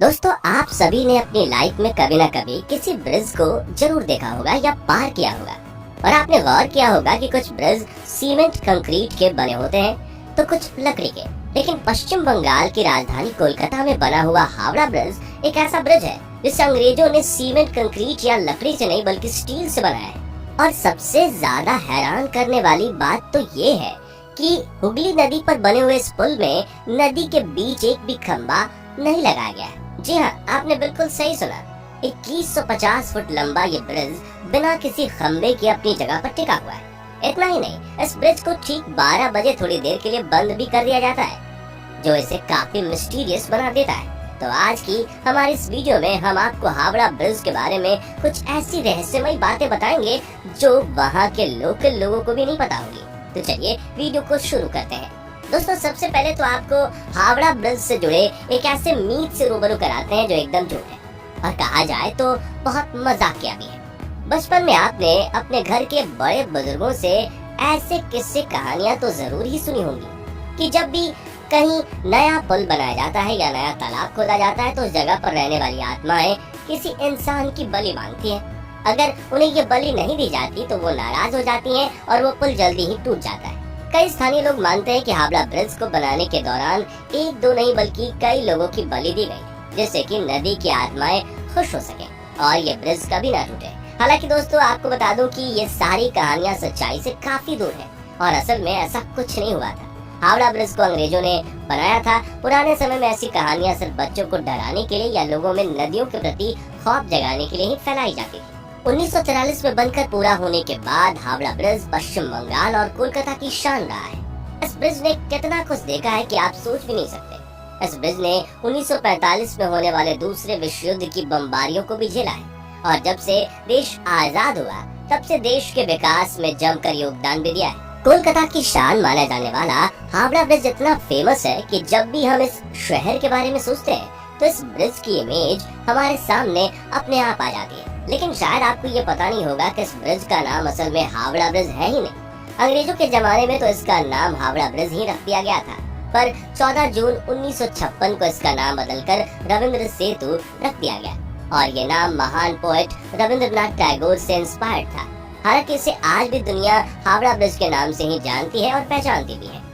दोस्तों, आप सभी ने अपनी लाइफ में कभी ना कभी किसी ब्रिज को जरूर देखा होगा या पार किया होगा। और आपने गौर किया होगा कि कुछ ब्रिज सीमेंट कंक्रीट के बने होते हैं तो कुछ लकड़ी के। लेकिन पश्चिम बंगाल की राजधानी कोलकाता में बना हुआ हावड़ा ब्रिज एक ऐसा ब्रिज है जिसे अंग्रेजों ने सीमेंट कंक्रीट या लकड़ी से नहीं बल्कि स्टील से बनाया है। और सबसे ज्यादा हैरान करने वाली बात तो ये है कि हुगली नदी पर बने हुए इस पुल में नदी के बीच एक भी खंबा नहीं लगाया गया है। जी हाँ, आपने बिल्कुल सही सुना। 2150 फुट लंबा ये ब्रिज बिना किसी खंबे के अपनी जगह पर टिका हुआ है। इतना ही नहीं, इस ब्रिज को ठीक 12 बजे थोड़ी देर के लिए बंद भी कर दिया जाता है, जो इसे काफी मिस्टीरियस बना देता है। तो आज की हमारी इस वीडियो में हम आपको हावड़ा ब्रिज के बारे में कुछ ऐसी रहस्यमयी बातें बताएंगे जो वहाँ के लोकल लोगों को भी नहीं पता होगी। तो चलिए वीडियो को शुरू करते हैं। दोस्तों, सबसे पहले तो आपको हावड़ा ब्रिज से जुड़े एक ऐसे मीथ से रूबरू कराते हैं जो एकदम झूठ है और कहा जाए तो बहुत मजाकिया भी है। बचपन में आपने अपने घर के बड़े बुजुर्गों से ऐसे किस्से कहानियां तो जरूर ही सुनी होंगी कि जब भी कहीं नया पुल बनाया जाता है या नया तालाब खोदा जाता है तो उस जगह पर रहने वाली आत्माएं किसी इंसान की बलि मांगती हैं। अगर उन्हें ये बलि नहीं दी जाती तो वो नाराज हो जाती हैं और वो पुल जल्दी ही टूट जाता है। कई स्थानीय लोग मानते हैं कि हावड़ा ब्रिज को बनाने के दौरान एक दो नहीं बल्कि कई लोगों की बलि दी गई, जिससे कि नदी की आत्माएं खुश हो सके और ये ब्रिज कभी ना टूटे। हालांकि दोस्तों, आपको बता दूं कि ये सारी कहानियां सच्चाई से काफी दूर है और असल में ऐसा कुछ नहीं हुआ था। हावड़ा ब्रिज को अंग्रेजों ने बनाया था। पुराने समय में ऐसी कहानियां सिर्फ बच्चों को डराने के लिए या लोगों में नदियों के प्रति खौफ जगाने के लिए ही फैलाई जाती थी। 1943 में बनकर पूरा होने के बाद हावड़ा ब्रिज पश्चिम बंगाल और कोलकाता की शान रहा है। इस ब्रिज ने कितना कुछ देखा है कि आप सोच भी नहीं सकते। इस ब्रिज ने 1945 में होने वाले दूसरे विश्व युद्ध की बमबारियों को भी झेला है और जब से देश आजाद हुआ तब से देश के विकास में जमकर योगदान भी दिया है। कोलकाता की शान माना जाने वाला हावड़ा ब्रिज इतना फेमस है कि जब भी हम इस शहर के बारे में सोचते हैं तो इस ब्रिज की इमेज हमारे सामने अपने आप आ जाती है। लेकिन शायद आपको ये पता नहीं होगा कि इस ब्रिज का नाम असल में हावड़ा ब्रिज है ही नहीं। अंग्रेजों के जमाने में तो इसका नाम हावड़ा ब्रिज ही रख दिया गया था, पर 14 जून 1956 को इसका नाम बदलकर रविंद्र सेतु रख दिया गया और ये नाम महान पोएट रविंद्रनाथ टैगोर से इंस्पायर्ड था। हालांकि इसे आज भी दुनिया हावड़ा ब्रिज के नाम से ही जानती है और पहचानती भी है।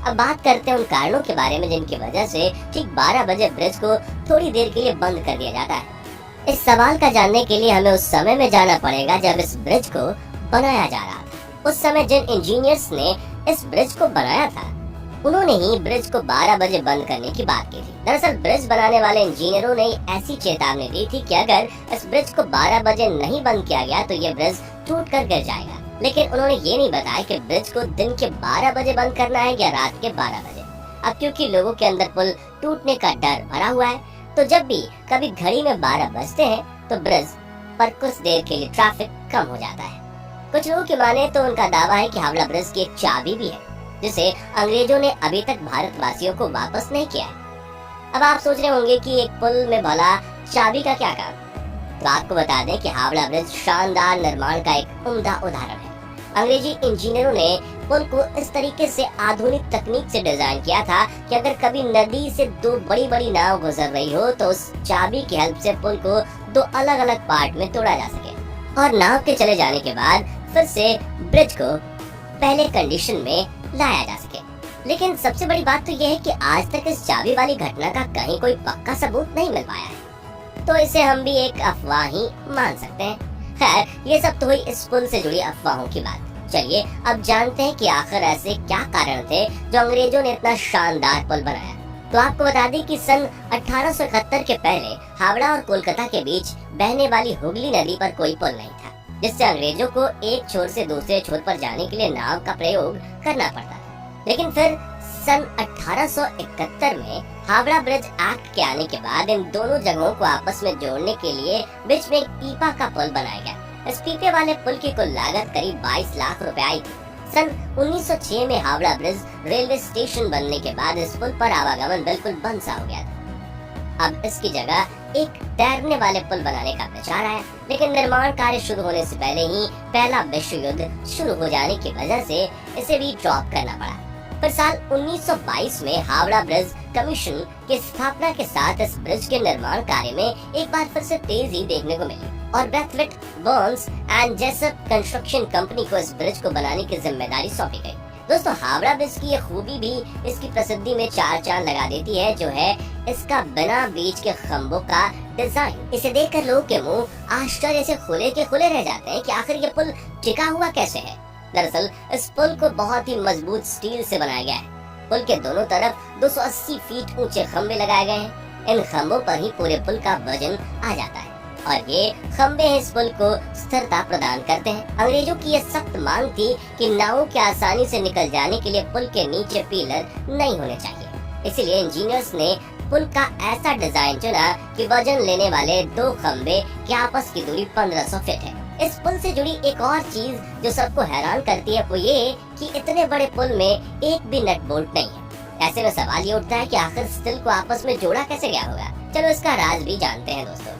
अब बात करते हैं उन कारणों के बारे में जिनकी वजह से ठीक 12 बजे ब्रिज को थोड़ी देर के लिए बंद कर दिया जाता है। इस सवाल का जानने के लिए हमें उस समय में जाना पड़ेगा जब इस ब्रिज को बनाया जा रहा था। उस समय जिन इंजीनियर्स ने इस ब्रिज को बनाया था उन्होंने ही ब्रिज को 12 बजे बंद करने की बात की थी। दरअसल ब्रिज बनाने वाले इंजीनियरों ने ऐसी चेतावनी दी थी कि अगर इस ब्रिज को 12 बजे नहीं बंद किया गया तो ये ब्रिज टूट कर गिर जाएगा। लेकिन उन्होंने ये नहीं बताया कि ब्रिज को दिन के 12 बजे बंद करना है या रात के 12 बजे। अब क्योंकि लोगों के अंदर पुल टूटने का डर भरा हुआ है तो जब भी कभी घड़ी में 12 बजते हैं तो ब्रिज पर कुछ देर के लिए ट्रैफिक कम हो जाता है। कुछ लोगों की माने तो उनका दावा है कि हावड़ा ब्रिज की एक चाबी भी है जिसे अंग्रेजों ने अभी तक भारतवासियों को वापस नहीं किया है। अब आप सोच रहे होंगे कि एक पुल में भला चाबी का क्या काम। तो आपको बता दें कि हावड़ा ब्रिज शानदार निर्माण का एक उम्दा उदाहरण है। अंग्रेजी इंजीनियरों ने पुल को इस तरीके से आधुनिक तकनीक से डिजाइन किया था कि अगर कभी नदी से दो बड़ी बड़ी नाव गुजर रही हो तो उस चाबी की हेल्प से पुल को दो अलग अलग पार्ट में तोड़ा जा सके और नाव के चले जाने के बाद फिर से ब्रिज को पहले कंडीशन में लाया जा सके। लेकिन सबसे बड़ी बात तो यह है कि आज तक इस चाबी वाली घटना का कहीं कोई पक्का सबूत नहीं मिल पाया है, तो इसे हम भी एक अफवाह ही मान सकते हैं। खैर, ये सब तो हुई इस पुल से जुड़ी अफवाहों की बात। चलिए अब जानते हैं कि आखिर ऐसे क्या कारण थे जो अंग्रेजों ने इतना शानदार पुल बनाया। तो आपको बता दें कि सन 1871 के पहले हावड़ा और कोलकाता के बीच बहने वाली हुगली नदी पर कोई पुल नहीं था, जिससे अंग्रेजों को एक छोर से दूसरे छोर पर जाने के लिए नाव का प्रयोग करना पड़ता था। लेकिन फिर सन 1871 में हावड़ा ब्रिज एक्ट के आने के बाद इन दोनों जगहों को आपस में जोड़ने के लिए बीच में एक पीपा का पुल बनाया गया। इस पीपे वाले पुल की कुल लागत करीब 22 लाख रुपए आई थी। सन 1906 में हावड़ा ब्रिज रेलवे स्टेशन बनने के बाद इस पुल पर आवागमन बिल्कुल बंद सा हो गया था। अब इसकी जगह एक तैरने वाले पुल बनाने का विचार आया, लेकिन निर्माण कार्य शुरू होने से पहले ही पहला विश्व युद्ध शुरू हो जाने की वजह से इसे भी ड्रॉप करना पड़ा। पर साल 1922 में हावड़ा ब्रिज कमीशन की स्थापना के साथ इस ब्रिज के निर्माण कार्य में एक बार फिर से तेजी देखने को मिली और Brathwaite, Burns and Jessop construction company को इस ब्रिज को बनाने की जिम्मेदारी सौंपी गई। दोस्तों, हावड़ा ब्रिज की ये खूबी भी इसकी प्रसिद्धि में चार चांद लगा देती है, जो है इसका बिना बीच के खंभों का डिजाइन। इसे देखकर लोगों के मुंह आश्चर्य से खुले के खुले रह जाते हैं कि आखिर ये पुल टिका हुआ कैसे है। दरअसल इस पुल को बहुत ही मजबूत स्टील से बनाया गया है। पुल के दोनों तरफ 280 फीट ऊंचे खंभे लगाए गए हैं। इन खंभों पर ही पूरे पुल का वजन आ जाता है और ये खंभे इस पुल को स्थिरता प्रदान करते हैं। अंग्रेजों की यह सख्त मांग थी कि नावों के आसानी से निकल जाने के लिए पुल के नीचे पिलर नहीं होने चाहिए। इसलिए इंजीनियर्स ने पुल का ऐसा डिजाइन चुना कि वजन लेने वाले दो खंभे की आपस की दूरी 1500 फीट है। इस पुल से जुड़ी एक और चीज जो सबको हैरान करती है वो ये कि इतने बड़े पुल में एक भी नट बोल्ट नहीं है। ऐसे में सवाल ये उठता है कि आखिर स्टील को आपस में जोड़ा कैसे गया होगा। चलो इसका राज भी जानते हैं दोस्तों।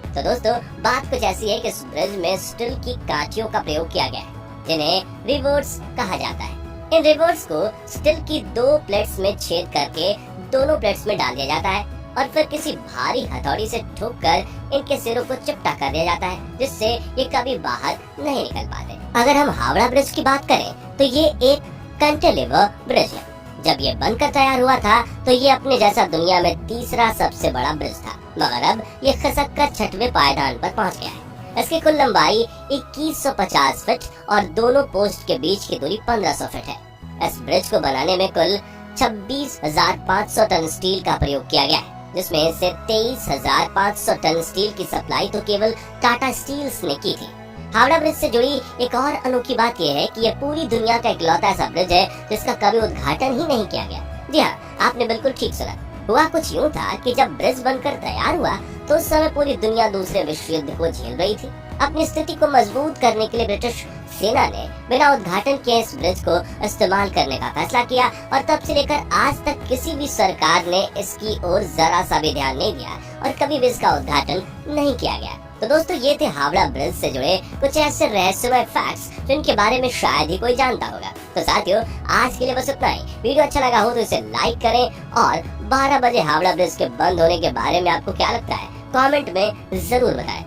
तो दोस्तों, बात कुछ ऐसी है कि इस ब्रिज में स्टील की कांचियों का प्रयोग किया गया है, जिन्हें रिवर्ट्स कहा जाता है। इन रिवर्ट्स को स्टील की दो प्लेट्स में छेद करके दोनों प्लेट्स में डाल दिया जाता है और फिर किसी भारी हथौड़ी से ठोककर इनके सिरों को चिपटा कर दिया जाता है, जिससे ये कभी बाहर नहीं निकल पाते। अगर हम हावड़ा ब्रिज की बात करें तो ये एक कैंटिलीवर ब्रिज है। जब ये बनकर तैयार हुआ था तो ये अपने जैसा दुनिया में तीसरा सबसे बड़ा ब्रिज था, मगर अब ये खिसक कर 6वें पायदान पर पहुंच गया है। इसकी कुल लंबाई 2150 फीट और दोनों पोस्ट के बीच की दूरी 1500 फीट है। इस ब्रिज को बनाने में कुल 26,500 टन स्टील का प्रयोग किया गया है, जिसमें से 23,500 टन स्टील की सप्लाई तो केवल टाटा स्टील्स ने की थी। हावड़ा ब्रिज से जुड़ी एक और अनोखी बात यह है कि यह पूरी दुनिया का इकलौता ऐसा ब्रिज है जिसका कभी उद्घाटन ही नहीं किया गया। जी हाँ, आपने बिल्कुल ठीक सुना। हुआ कुछ यूँ था कि जब ब्रिज बनकर तैयार हुआ तो उस समय पूरी दुनिया दूसरे विश्व युद्ध को झेल रही थी। अपनी स्थिति को मजबूत करने के लिए ब्रिटिश सेना ने बिना उद्घाटन के इस ब्रिज को इस्तेमाल करने का फैसला किया और तब से लेकर आज तक किसी भी सरकार ने इसकी ओर जरा सा भी ध्यान नहीं दिया और कभी भी इसका उद्घाटन नहीं किया गया। तो दोस्तों, ये थे हावड़ा ब्रिज से जुड़े कुछ ऐसे रहस्यमय फैक्ट्स जिनके बारे में शायद ही कोई जानता होगा। तो साथियों, आज के लिए बस इतना ही। वीडियो अच्छा लगा हो तो इसे लाइक करें और 12 बजे हावड़ा ब्रिज के बंद होने के बारे में आपको क्या लगता है कमेंट में जरूर बताएं।